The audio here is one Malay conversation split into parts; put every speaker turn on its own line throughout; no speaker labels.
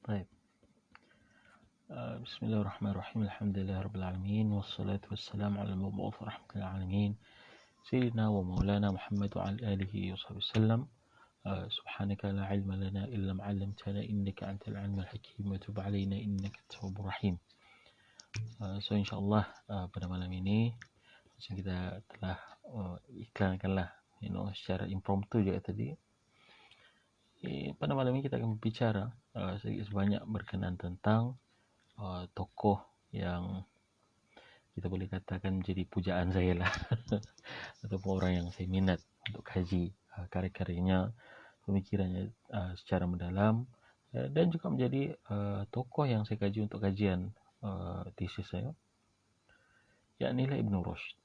طيب. بسم الله الرحمن الرحيم. الحمد لله رب العالمين، والصلاة والسلام على المبعوث رحمة للعالمين سيدنا ومولانا محمد وعلى آله وصحبه وسلم. سبحانك لا علم لنا إلا ما علمتنا إنك أنت العليم الحكيم وتب علينا إنك التواب الرحيم. So insyaAllah pada malam ini macam kita telah iklankanlah secara impromptu juga tadi. Pada malam ini kita akan berbicara sedikit sebanyak berkenaan tentang tokoh yang kita boleh katakan menjadi pujaan saya lah ataupun orang yang saya minat untuk kaji karya-karyanya, pemikirannya secara mendalam, dan juga menjadi tokoh yang saya kaji untuk kajian tesis saya, yakni Ibn Rushd,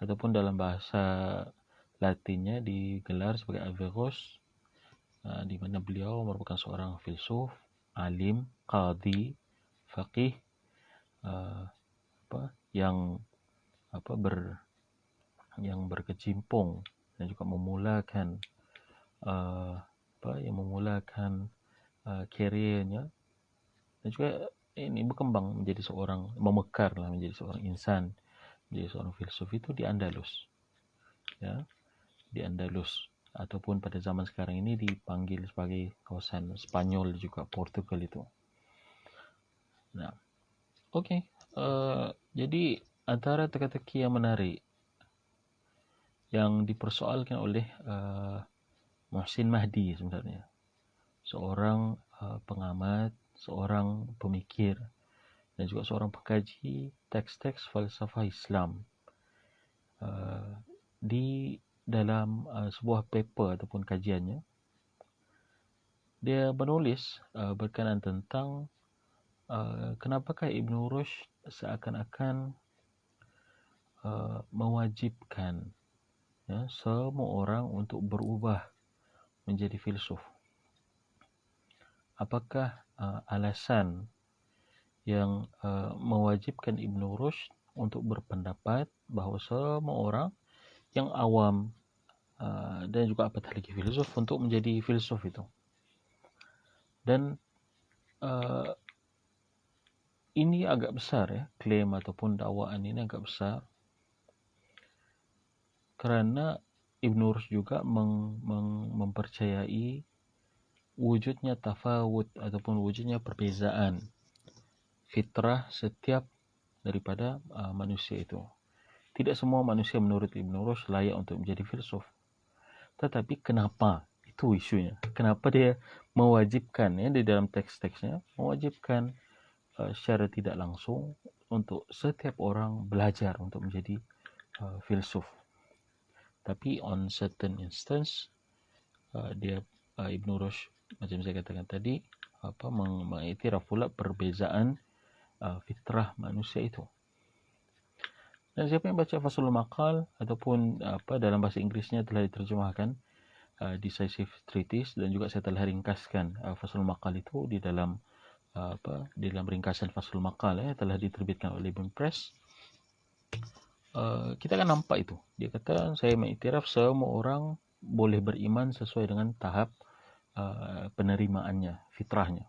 ataupun dalam bahasa Latinnya digelar sebagai Averroes, di mana beliau merupakan seorang filsuf, alim, qadhi, faqih, yang berkecimpung dan juga memulakan karirnya, dan juga ini berkembang menjadi seorang, memekarlah menjadi seorang insan, menjadi seorang filsuf itu di Andalus, ya, di Andalus, ataupun pada zaman sekarang ini dipanggil sebagai kawasan Spanyol juga Portugal itu. Nah, okey. Jadi antara teka-teki yang menarik yang dipersoalkan oleh Muhsin Mahdi sebenarnya, seorang pengamat, seorang pemikir, dan juga seorang pengkaji teks-teks falsafah Islam, di dalam sebuah paper ataupun kajiannya, dia menulis berkenaan tentang kenapakah Ibn Rushd seakan-akan mewajibkan semua orang untuk berubah menjadi filsuf. Apakah alasan yang mewajibkan Ibn Rushd untuk berpendapat bahawa semua orang yang awam dan juga apatah lagi filsuf untuk menjadi filsuf itu? Dan ini agak besar, ya, klaim ataupun dakwaan ini agak besar, kerana Ibn Rushd juga mempercayai wujudnya tafawut ataupun wujudnya perbezaan fitrah setiap daripada manusia itu. Tidak semua manusia menurut Ibn Rushd layak untuk menjadi filsuf. Tetapi kenapa? Itu isunya. Kenapa dia mewajibkan, ya, di dalam teks-teksnya, mewajibkan secara tidak langsung untuk setiap orang belajar untuk menjadi filsuf. Tapi on certain instance, dia Ibn Rushd, macam saya katakan tadi, mengiktiraf pula perbezaan fitrah manusia itu. Dan siapa yang baca Faslul Maqal ataupun dalam bahasa Inggerisnya telah diterjemahkan Decisive Treatise, dan juga saya telah ringkaskan Faslul Maqal itu di dalam di dalam ringkasan Faslul Maqal, telah diterbitkan oleh Ibn Press. Kita akan nampak itu. Dia kata, saya mengiktiraf semua orang boleh beriman sesuai dengan tahap penerimaannya, fitrahnya.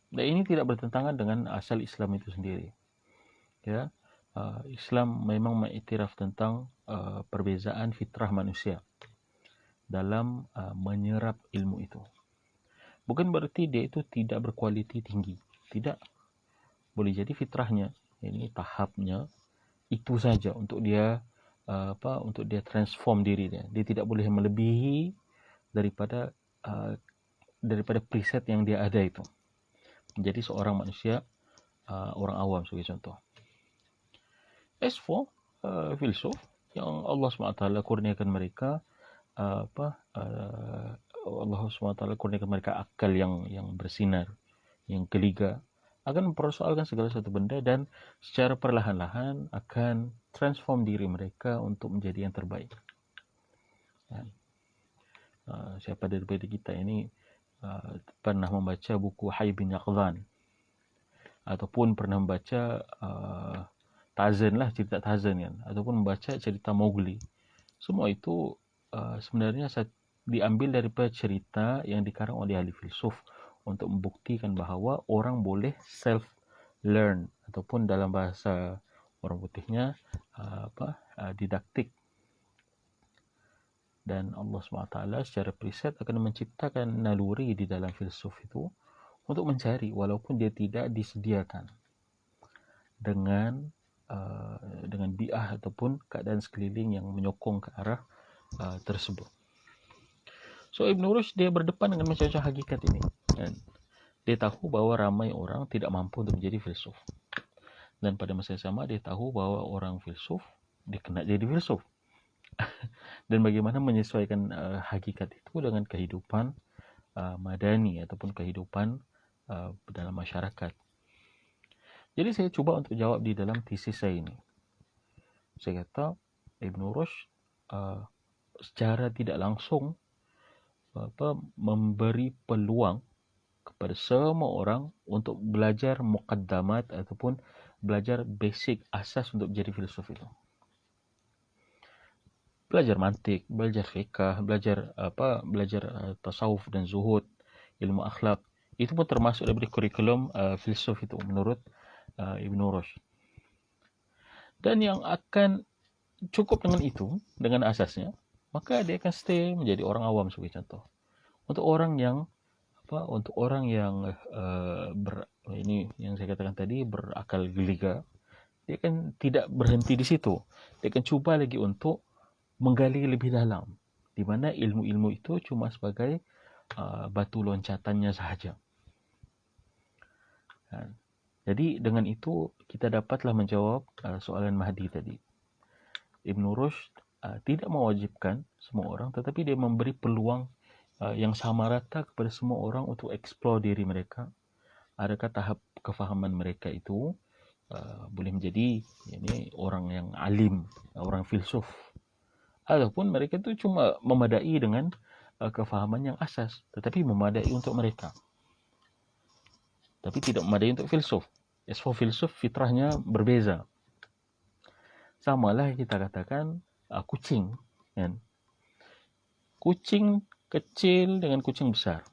Dan ini tidak bertentangan dengan asal Islam itu sendiri. Ya, Islam memang mengiktiraf tentang perbezaan fitrah manusia dalam menyerap ilmu itu. Bukan berarti dia itu tidak berkualiti tinggi. Tidak. Boleh jadi fitrahnya, ini tahapnya itu saja untuk dia untuk dia transform diri dia. Dia tidak boleh melebihi daripada preset yang dia ada itu. Menjadi seorang manusia, orang awam sebagai contoh. As for filsuf yang Allah SWT kurniakan mereka Allah SWT kurniakan mereka akal yang bersinar, yang geliga, akan mempersoalkan segala satu benda dan secara perlahan-lahan akan transform diri mereka untuk menjadi yang terbaik. Siapa daripada kita ini pernah membaca buku Hayy bin Yaqdhan, ataupun pernah membaca Tarzan lah, cerita Tarzan kan, ataupun membaca cerita Mowgli. Semua itu sebenarnya diambil daripada cerita yang dikarang oleh ahli filsuf untuk membuktikan bahawa orang boleh self-learn ataupun dalam bahasa orang putihnya didaktik. Dan Allah SWT secara preset akan menciptakan naluri di dalam filsuf itu untuk mencari walaupun dia tidak disediakan dengan bi'ah ataupun keadaan sekeliling yang menyokong ke arah tersebut. So Ibn Rushd dia berdepan dengan macam-macam hakikat ini, kan? Dia tahu bahawa ramai orang tidak mampu untuk menjadi filsuf, dan pada masa yang sama dia tahu bahawa orang filsuf dia kena jadi filsuf dan bagaimana menyesuaikan hakikat itu dengan kehidupan madani ataupun kehidupan dalam masyarakat. Jadi saya cuba untuk jawab di dalam tesis saya ini. Saya kata Ibn Rushd secara tidak langsung memberi peluang kepada semua orang untuk belajar muqaddamat ataupun belajar basic asas untuk menjadi filsuf itu. Belajar mantik, belajar fiqh, belajar tasawuf dan zuhud, ilmu akhlak. Itu pun termasuk daripada kurikulum filsuf itu menurut Ibn Rushd. Dan yang akan cukup dengan itu, dengan asasnya, maka dia akan stay menjadi orang awam sebagai contoh. Untuk orang yang ini yang saya katakan tadi berakal geliga, dia kan tidak berhenti di situ. Dia akan cuba lagi untuk menggali lebih dalam, di mana ilmu-ilmu itu cuma sebagai batu loncatannya sahaja. Jadi dengan itu kita dapatlah menjawab soalan Mahdi tadi. Ibn Rushd tidak mewajibkan semua orang, tetapi dia memberi peluang yang sama rata kepada semua orang untuk explore diri mereka. Adakah tahap kefahaman mereka itu boleh menjadi orang yang alim, orang filsuf, ataupun mereka itu cuma memadai dengan kefahaman yang asas, tetapi memadai untuk mereka, tapi tidak memadai untuk filsuf. As for filsuf, fitrahnya berbeza. Samalah kita katakan kucing, kan? Kucing kecil dengan kucing besar.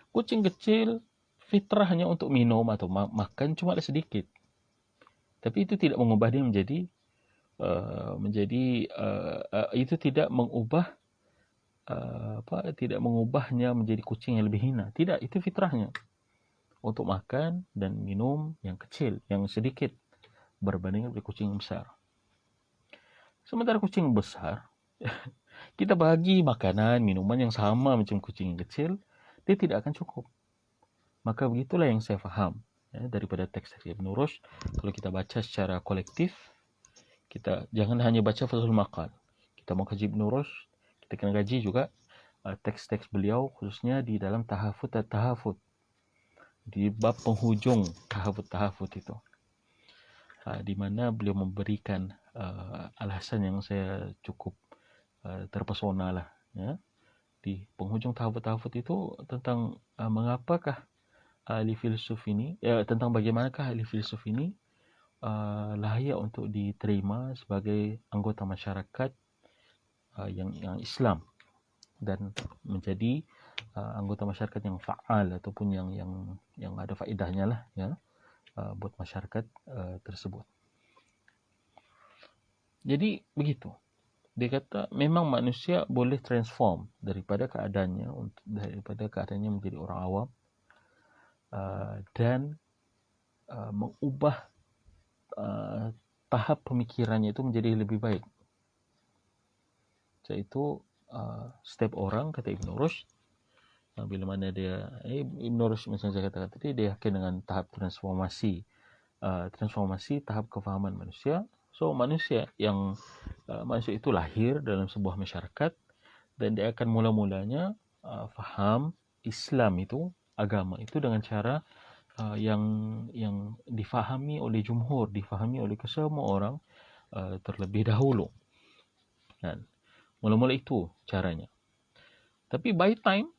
Kucing kecil fitrahnya untuk minum atau makan cuma ada sedikit, tapi itu tidak mengubah dia itu tidak mengubahnya menjadi kucing yang lebih hina. Tidak, itu fitrahnya untuk makan dan minum yang kecil, yang sedikit berbanding dengan kucing yang besar. Sementara kucing besar kita bagi makanan, minuman yang sama macam kucing yang kecil, dia tidak akan cukup. Maka begitulah yang saya faham daripada teks Ibn Rushd. Kalau kita baca secara kolektif, kita jangan hanya baca Fathul Maqal. Kita mau kaji Ibn Rushd, kita kena kaji juga teks-teks beliau, khususnya di dalam tahafut, di bab penghujung tahafut itu, di mana beliau memberikan alasan yang saya cukup terpesona lah, ya. Di penghujung tahafut itu tentang mengapakah ahli filsuf ini, tentang bagaimanakah ahli filsuf ini layak untuk diterima sebagai anggota masyarakat yang Islam dan menjadi anggota masyarakat yang fa'al ataupun yang ada faedahnya lah, ya, buat masyarakat tersebut. Jadi begitu. Dia kata memang manusia boleh transform daripada keadaannya menjadi orang awam dan mengubah tahap pemikirannya itu menjadi lebih baik. Iaitu setiap orang, kata Ibn Rushd, bila mana dia Ibn Rushd macam saya katakan tadi, dia yakin dengan tahap transformasi tahap kefahaman manusia. So manusia itu lahir dalam sebuah masyarakat dan dia akan mula-mulanya faham Islam itu, agama itu dengan cara yang difahami oleh jumhur, difahami oleh kesemua orang terlebih dahulu. Kan? Mula-mula itu caranya. Tapi by time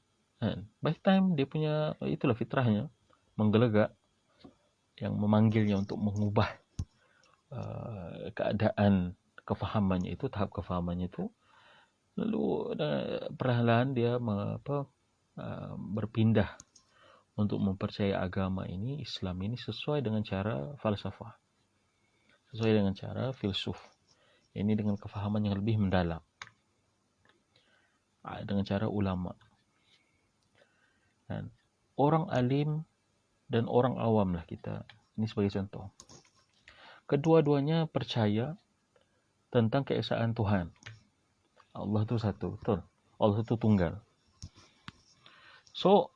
dia punya, itulah fitrahnya, menggelegak yang memanggilnya untuk mengubah keadaan kefahamannya itu, tahap kefahamannya itu. Lalu perlahan dia berpindah untuk mempercayai agama ini, Islam ini, sesuai dengan cara falsafah, sesuai dengan cara filsuf. Ini dengan kefahaman yang lebih mendalam, dengan cara ulama. Dan orang alim dan orang awam lah kita. Ini sebagai contoh. Kedua-duanya percaya tentang keesaan Tuhan. Allah itu satu, betul. Allah itu tunggal. So,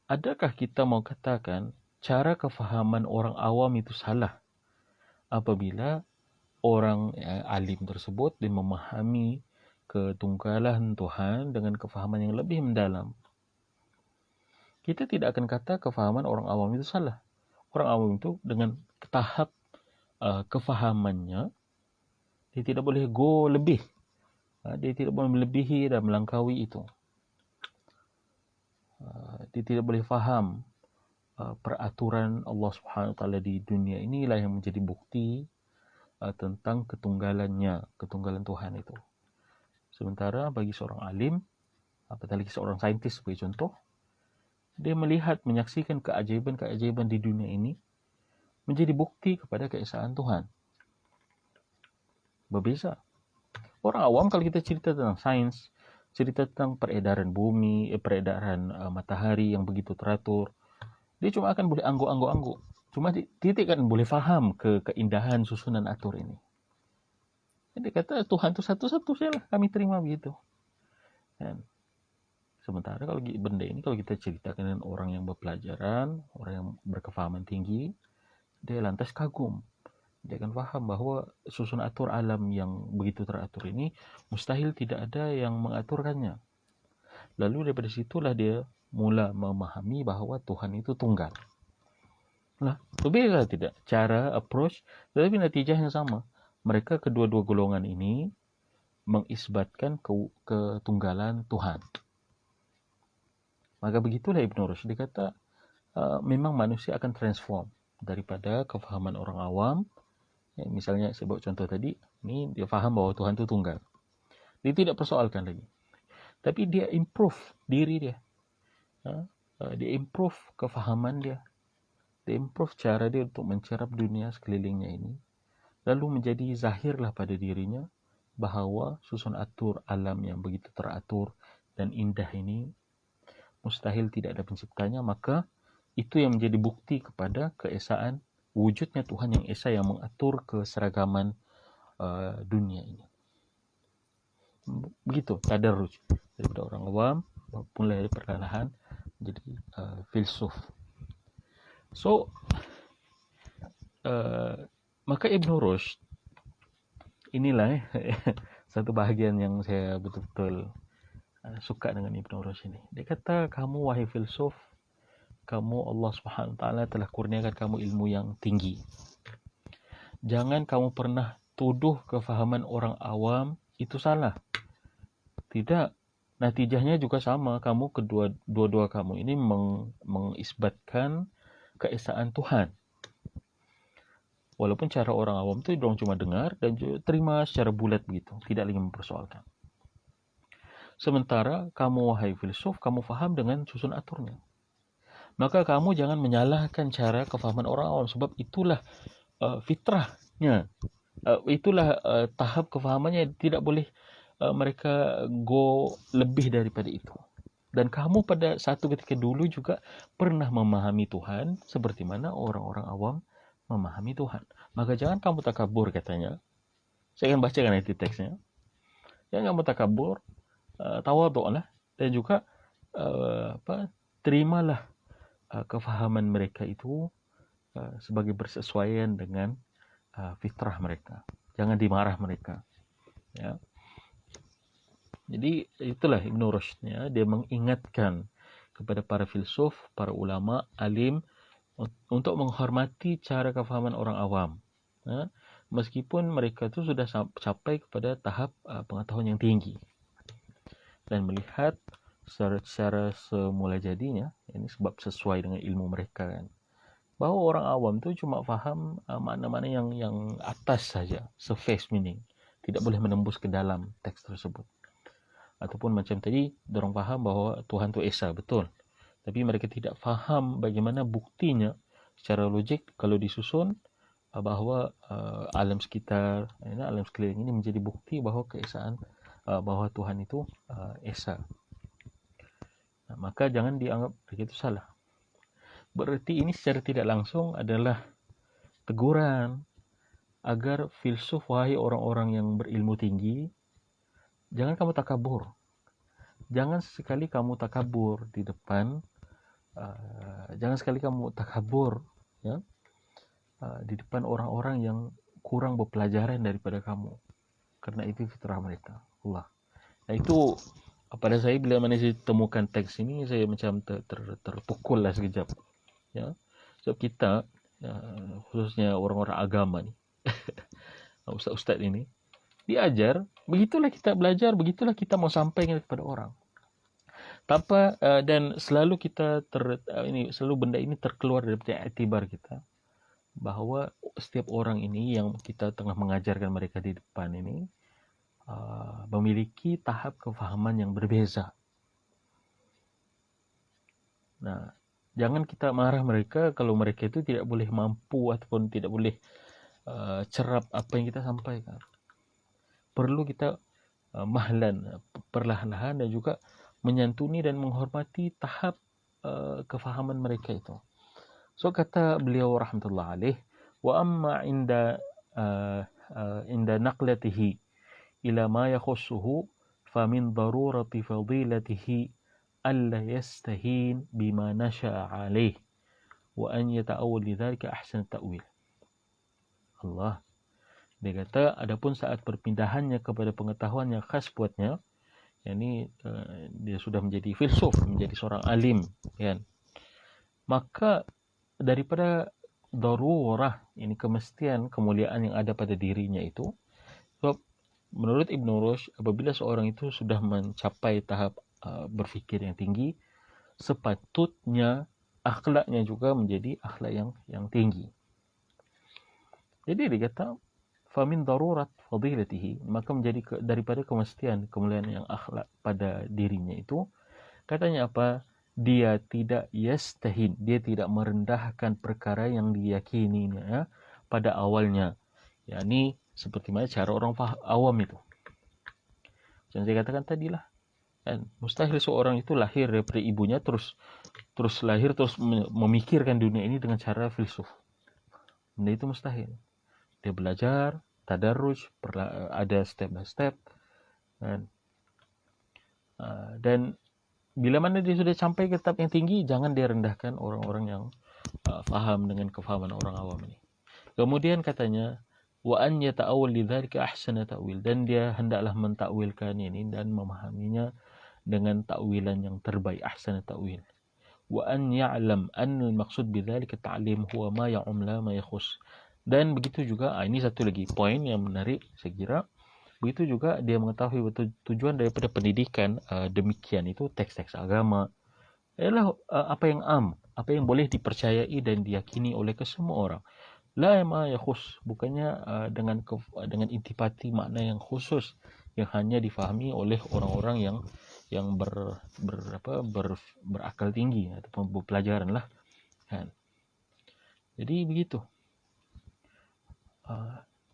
adakah kita mau katakan cara kefahaman orang awam itu salah apabila orang alim tersebut dia memahami ketunggalan Tuhan dengan kefahaman yang lebih mendalam? Kita tidak akan kata kefahaman orang awam itu salah. Orang awam itu dengan tahap kefahamannya, dia tidak boleh go lebih. Dia tidak boleh melebihi dan melangkaui itu. Dia tidak boleh faham peraturan Allah Subhanahu Wa Taala di dunia. Inilah yang menjadi bukti tentang ketunggalan Tuhan itu. Sementara bagi seorang alim, apatah lagi seorang saintis sebagai contoh, dia melihat, menyaksikan keajaiban-keajaiban di dunia ini menjadi bukti kepada keesaan Tuhan. Berbeza. Orang awam kalau kita cerita tentang sains, cerita tentang peredaran bumi, peredaran matahari yang begitu teratur, dia cuma akan boleh angguk-angguk. Cuma dia tidak akan boleh faham keindahan susunan atur ini. Dia kata Tuhan itu satu-satu saja, kami terima begitu. Dan sementara kalau benda ini, kalau kita ceritakan dengan orang yang berpelajaran, orang yang berkefahaman tinggi, dia lantas kagum. Dia akan faham bahwa susun atur alam yang begitu teratur ini mustahil tidak ada yang mengaturkannya. Lalu daripada situlah dia mula memahami bahwa Tuhan itu tunggal. Nah, berbeza tidak cara approach, tetapi natijahnya sama. Mereka kedua-dua golongan ini mengisbatkan ketunggalan Tuhan. Maka begitulah Ibn Rushd dikata memang manusia akan transform daripada kefahaman orang awam. Misalnya saya bawa contoh tadi, ini dia faham bahwa Tuhan itu tunggal. Dia tidak persoalkan lagi. Tapi dia improve diri dia. Dia improve kefahaman dia. Dia improve cara dia untuk mencerap dunia sekelilingnya ini. Lalu menjadi zahirlah pada dirinya bahawa susun atur alam yang begitu teratur dan indah ini mustahil tidak ada penciptanya. Maka itu yang menjadi bukti kepada keesaan wujudnya Tuhan yang esa, yang mengatur keseragaman dunia ini. Begitu tadarruj daripada orang awam mulai perlahan menjadi filsuf. So maka Ibn Rushd inilah satu bahagian yang saya betul-betul suka dengan Ibn Rushd ini. Dia kata, kamu wahai filsuf, kamu Allah Subhanahu Wa Taala telah kurniakan kamu ilmu yang tinggi. Jangan kamu pernah tuduh kefahaman orang awam itu salah. Tidak. Natijahnya juga sama. Kamu dua-dua kamu ini mengisbatkan keesaan Tuhan. Walaupun cara orang awam itu dorang cuma dengar dan terima secara bulat begitu. Tidak lagi mempersoalkan. Sementara kamu wahai filsuf, kamu faham dengan susun aturnya. Maka kamu jangan menyalahkan cara kefahaman orang awam, sebab itulah fitrahnya. Itulah tahap kefahamannya. Tidak boleh mereka go lebih daripada itu. Dan kamu pada satu ketika dulu juga pernah memahami Tuhan seperti mana orang-orang awam memahami Tuhan. Maka jangan kamu takabur, katanya. Saya akan bacakan nanti teksnya. Jangan kamu takabur, tawadhu'lah, dan juga terimalah kefahaman mereka itu sebagai bersesuaian dengan fitrah mereka. Jangan dimarah mereka. Ya. Jadi itulah Ibn Rushd, ya. Dia mengingatkan kepada para filsuf, para ulama, alim untuk menghormati cara kefahaman orang awam. Ya. Meskipun mereka itu sudah capai kepada tahap pengetahuan yang tinggi. Dan melihat secara semula jadinya, ini sebab sesuai dengan ilmu mereka kan, bahawa orang awam tu cuma faham makna-makna yang atas saja, surface meaning, tidak boleh menembus ke dalam teks tersebut. Ataupun macam tadi, dorang faham bahawa Tuhan tu Esa, betul. Tapi mereka tidak faham bagaimana buktinya secara logik kalau disusun bahawa alam sekitar, alam sekeliling ini menjadi bukti bahawa keesaan, bahawa Tuhan itu Esa. Maka jangan dianggap begitu salah. Berarti ini secara tidak langsung adalah teguran agar filsuf, wahai orang-orang yang berilmu tinggi, jangan kamu takabur. Jangan sekali kamu takabur di depan, jangan sekali kamu takabur ya, di depan orang-orang yang kurang berpelajaran daripada kamu. Karena itu fitrah mereka. Allah. Nah itu pada saya bila mana saya temukan teks ini, saya macam terpukul lah sekejap. Ya, sebab kita khususnya orang-orang agama ni, ustaz-ustaz ini diajar, begitulah kita belajar, begitulah kita mau sampaikan kepada orang. Tanpa dan selalu kita selalu benda ini terkeluar daripada iktibar kita bahawa setiap orang ini yang kita tengah mengajarkan mereka di depan ini memiliki tahap kefahaman yang berbeza. Nah, jangan kita marah mereka kalau mereka itu tidak boleh mampu ataupun tidak boleh cerap apa yang kita sampaikan. Perlu kita mahlan, perlahan-lahan dan juga menyantuni dan menghormati tahap kefahaman mereka itu. So kata beliau rahmatullah alaih, wa amma inda naqlatihi ila ma yakhussuhu fa min darurati fadilatihi alla yastahin bima nasha'a alaih wa an yata'awwal lidzalika ahsan ta'wil. Allah, dia kata adapun saat perpindahannya kepada pengetahuan yang khas buatnya, yakni dia sudah menjadi filsuf, menjadi seorang alim, kan, maka daripada darurah, ini kemestian kemuliaan yang ada pada dirinya itu, sebab menurut Ibn Rushd, apabila seorang itu sudah mencapai tahap berfikir yang tinggi, sepatutnya akhlaknya juga menjadi akhlak yang tinggi. Jadi dia kata famin darurat fadilatihi, maka menjadi daripada kemestian kemuliaan yang akhlak pada dirinya itu, katanya apa? Dia tidak yastahin, dia tidak merendahkan perkara yang diyakininya ya, pada awalnya. Yakni seperti mana cara orang awam itu. Macam saya katakan tadilah, kan, mustahil seorang itu lahir daripada ibunya terus lahir terus memikirkan dunia ini dengan cara filsuf. Benda itu mustahil. Dia belajar tadarruj, ada step by step, kan. Dan bila mana dia sudah sampai ke tahap yang tinggi, jangan dia rendahkan orang-orang yang faham dengan kefahaman orang awam ini. Kemudian katanya wa an yata'awwal lidzalika ahsana ta'wil, dan dia hendaklah mentakwilkan ini dan memahaminya dengan takwilan yang terbaik, ahsana ta'wil. Wa an ya'lam anna al-maqsud bidzalika ta'lim huwa ma ya'um la ma yakhus. Dan begitu juga, ini satu lagi poin yang menarik saya kira, begitu juga dia mengetahui betul tujuan daripada pendidikan demikian itu teks-teks agama adalah apa yang apa yang boleh dipercayai dan diyakini oleh kesemua orang. La ma yakhus, bukannya dengan intipati makna yang khusus yang hanya difahami oleh orang-orang yang berakal tinggi ataupun berpelajaran lah, kan. Jadi begitu.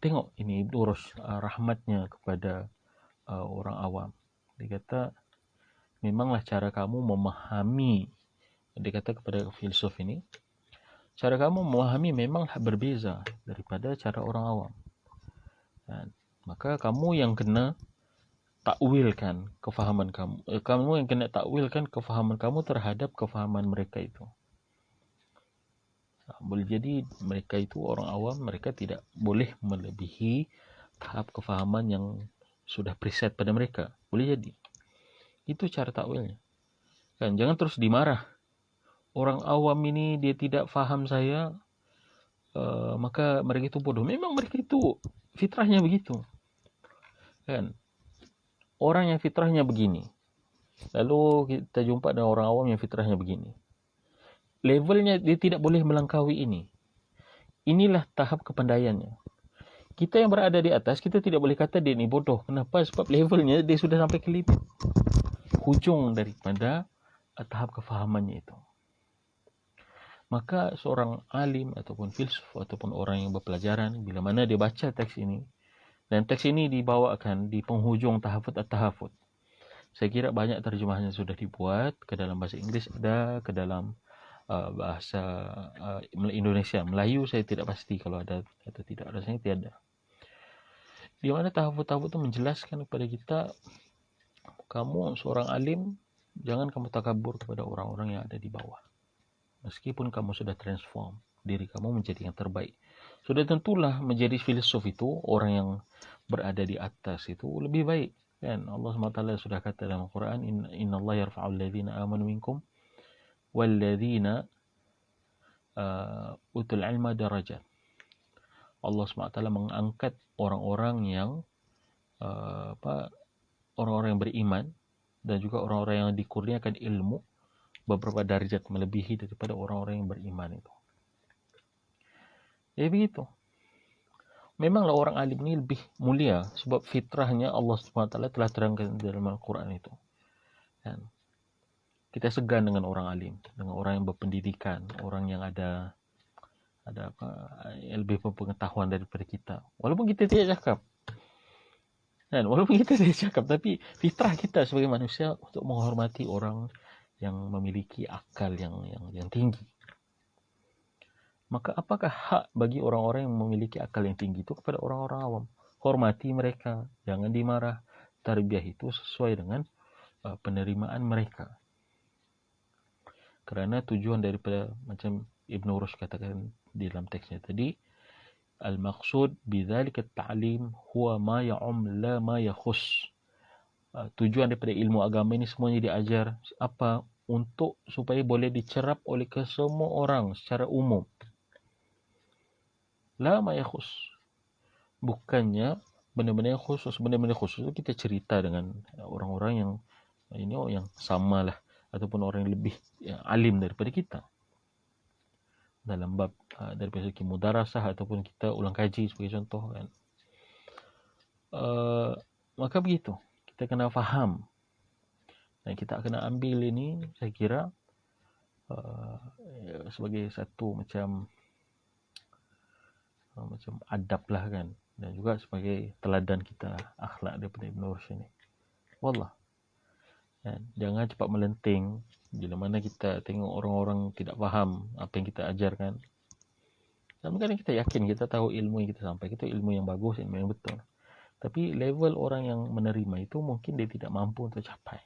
Tengok ini Ibn Rushd rahmatnya kepada orang awam. Dia kata memanglah cara kamu memahami, dia kata kepada filsuf ini, cara kamu memahami memanglah berbeza daripada cara orang awam. Dan maka kamu yang kena takwilkan kefahaman kamu. Kamu yang kena takwilkan kefahaman kamu terhadap kefahaman mereka itu. Boleh jadi mereka itu orang awam, mereka tidak boleh melebihi tahap kefahaman yang sudah preset pada mereka. Boleh jadi. Itu cara takwilnya. Kan, jangan terus dimarah. Orang awam ini dia tidak faham saya, maka mereka itu bodoh. Memang mereka itu fitrahnya begitu. Kan? Orang yang fitrahnya begini, lalu kita jumpa dengan orang awam yang fitrahnya begini. Levelnya dia tidak boleh melangkaui ini. Inilah tahap kepandaiannya. kita yang berada di atas, kita tidak boleh kata dia ni bodoh. Kenapa? Sebab levelnya dia sudah sampai ke limit hujung daripada tahap kefahamannya itu. Maka seorang alim ataupun filsuf ataupun orang yang berpelajaran, bila mana dia baca teks ini, dan teks ini dibawakan di penghujung tahafut at-tahafut. Saya kira banyak terjemahannya sudah dibuat, ke dalam bahasa Inggeris ada, ke dalam bahasa Indonesia. Melayu saya tidak pasti kalau ada atau tidak, rasanya tiada. Di mana tahafut-tahafut itu menjelaskan kepada kita, kamu seorang alim, jangan kamu takabur kepada orang-orang yang ada di bawah. Meskipun kamu sudah transform diri kamu menjadi yang terbaik, sudah tentulah menjadi filsuf itu, orang yang berada di atas itu lebih baik. Kan Allah SWT sudah kata dalam Al-Quran, Inna Allah yarfa'u alladhina amanu minkum walladhina utul ilma darajat. Allah SWT mengangkat orang-orang yang orang-orang yang beriman dan juga orang-orang yang dikurniakan ilmu beberapa darjat, melebihi daripada orang-orang yang beriman itu. Jadi begitu. Memanglah orang alim ini lebih mulia sebab fitrahnya Allah SWT telah terangkan dalam Al-Quran itu. Dan kita segan dengan orang alim, dengan orang yang berpendidikan, orang yang ada yang lebih berpengetahuan daripada kita. Walaupun kita tidak cakap. Dan walaupun kita tidak cakap, tapi fitrah kita sebagai manusia untuk menghormati orang yang memiliki akal yang tinggi. Maka apakah hak bagi orang-orang yang memiliki akal yang tinggi itu kepada orang-orang awam? Hormati mereka, jangan dimarah. Tarbiyah itu sesuai dengan penerimaan mereka. Kerana tujuan daripada, macam Ibn Rushd katakan di dalam teksnya tadi, al-maqsud bidzalika at-ta'lim huwa ma ya'um la ma yakhus. Tujuan daripada ilmu agama ini semuanya diajar apa? Untuk supaya boleh dicerap oleh kesemua orang secara umum. La ma yakhus. Bukannya benda-benda yang khusus. Benda-benda khusus itu kita cerita dengan orang-orang yang ini yang samalah ataupun orang yang lebih alim daripada kita. Dalam bab daripada segi mudarasah ataupun kita ulang kaji sebagai contoh kan. Maka begitu. Kita kena faham. Dan kita kena ambil ini, saya kira sebagai satu macam adab lah kan. Dan juga sebagai teladan kita akhlak daripada Ibn Rushd ini. Wallah. Dan jangan cepat melenting bila mana kita tengok orang-orang tidak faham apa yang kita ajarkan. Dan kadang kita yakin kita tahu ilmu yang kita sampaikan itu ilmu yang bagus, ilmu yang betul. Tapi level orang yang menerima itu mungkin dia tidak mampu untuk capai.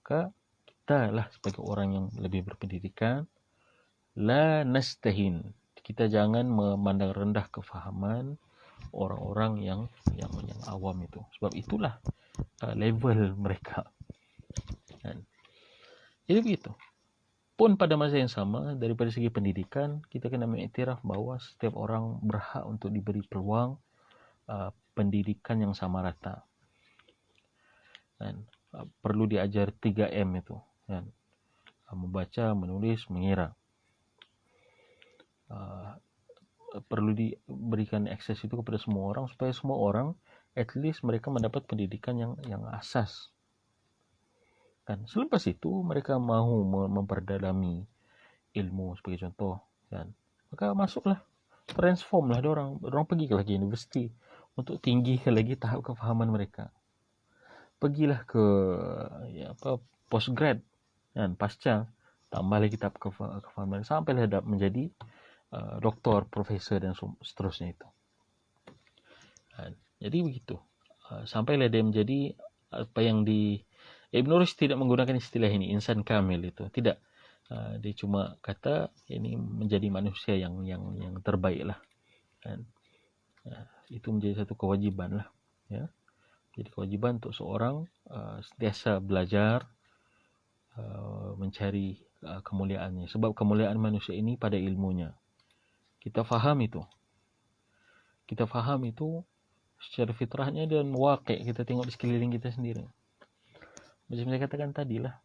Maka kita lah sebagai orang yang lebih berpendidikan, la nastahin. Kita jangan memandang rendah kefahaman orang-orang yang awam itu. Sebab itulah level mereka. Jadi begitu. Pun pada masa yang sama, daripada segi pendidikan, kita kena mengiktiraf bahawa setiap orang berhak untuk diberi peluang pendidikan yang sama rata. Dan perlu diajar 3M itu. Dan membaca, menulis, mengira. Perlu diberikan akses itu kepada semua orang supaya semua orang at least mereka mendapat pendidikan yang asas. Dan selepas itu mereka mahu memperdalami ilmu sebagai contoh kan. Maka masuklah, transformlah orang pergi lagi universiti untuk tinggikan lagi tahap kefahaman mereka. Pergilah ke postgrad kan, pasca tambah lagi tahap kefahaman sampailah menjadi doktor, profesor dan seterusnya itu. Jadi begitu. Sampailah dia menjadi apa yang Ibn Rushd tidak menggunakan istilah ini, insan kamil itu. Tidak. Dia cuma kata ini menjadi manusia yang terbaik lah. Dan itu menjadi satu kewajiban lah. Ya. Jadi kewajiban untuk seorang sentiasa belajar, mencari kemuliaannya. Sebab kemuliaan manusia ini pada ilmunya. Kita faham itu. Kita faham itu secara fitrahnya dan waqi' kita tengok di sekeliling kita sendiri. Macam saya katakan tadi lah,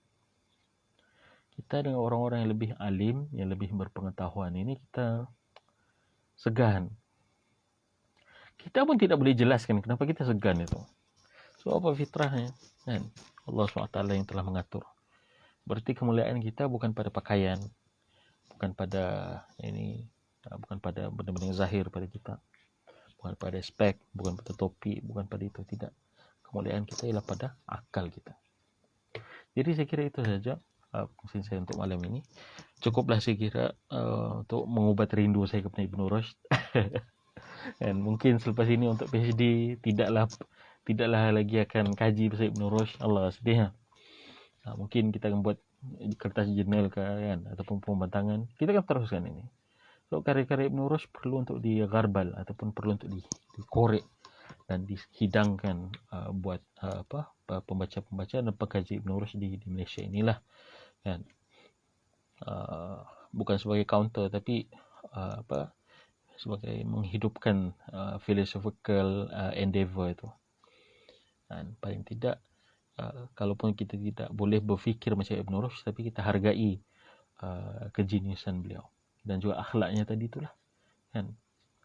kita dengan orang-orang yang lebih alim, yang lebih berpengetahuan ini kita segan. kita pun tidak boleh jelaskan kenapa kita segan itu. So apa fitrahnya? Kan? Allah SWT yang telah mengatur. Berarti kemuliaan kita bukan pada pakaian, bukan pada bukan pada benda-benda yang zahir pada kita, bukan pada spek, bukan pada topi, bukan pada itu, tidak. Kemuliaan kita ialah pada akal kita. Jadi saya kira itu saja fungsi saya untuk malam ini. Cukuplah saya kira untuk mengubat rindu saya kepada Ibn Rushd. Dan mungkin selepas ini untuk PhD tidaklah lagi akan kaji pasal Ibn Rushd. Allah sedih. Mungkin kita akan buat kertas jurnal kan, ataupun pembentangan. Kita akan teruskan ini. So karya-karya Ibn Rushd perlu untuk digarbal ataupun perlu untuk dikorek dan dihidangkan buat pembaca-pembaca dan pengkaji Ibn Rushd di Malaysia inilah kan. Bukan sebagai counter tapi sebagai menghidupkan philosophical endeavor itu. Dan paling tidak kalaupun kita tidak boleh berfikir macam Ibn Rushd, tapi kita hargai kejeniusan beliau dan juga akhlaknya tadi itulah kan.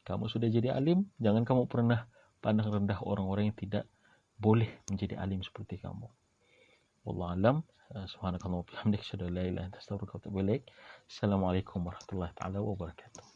Kamu sudah jadi alim, jangan kamu pernah pandang rendah orang-orang yang tidak boleh menjadi alim seperti kamu. Wallahu alam. Subhanakallah wa bihamdika, asyhadu an la ilaha illa anta, astaghfiruka wa atubu ilaik. Assalamualaikum warahmatullahi taala wabarakatuh.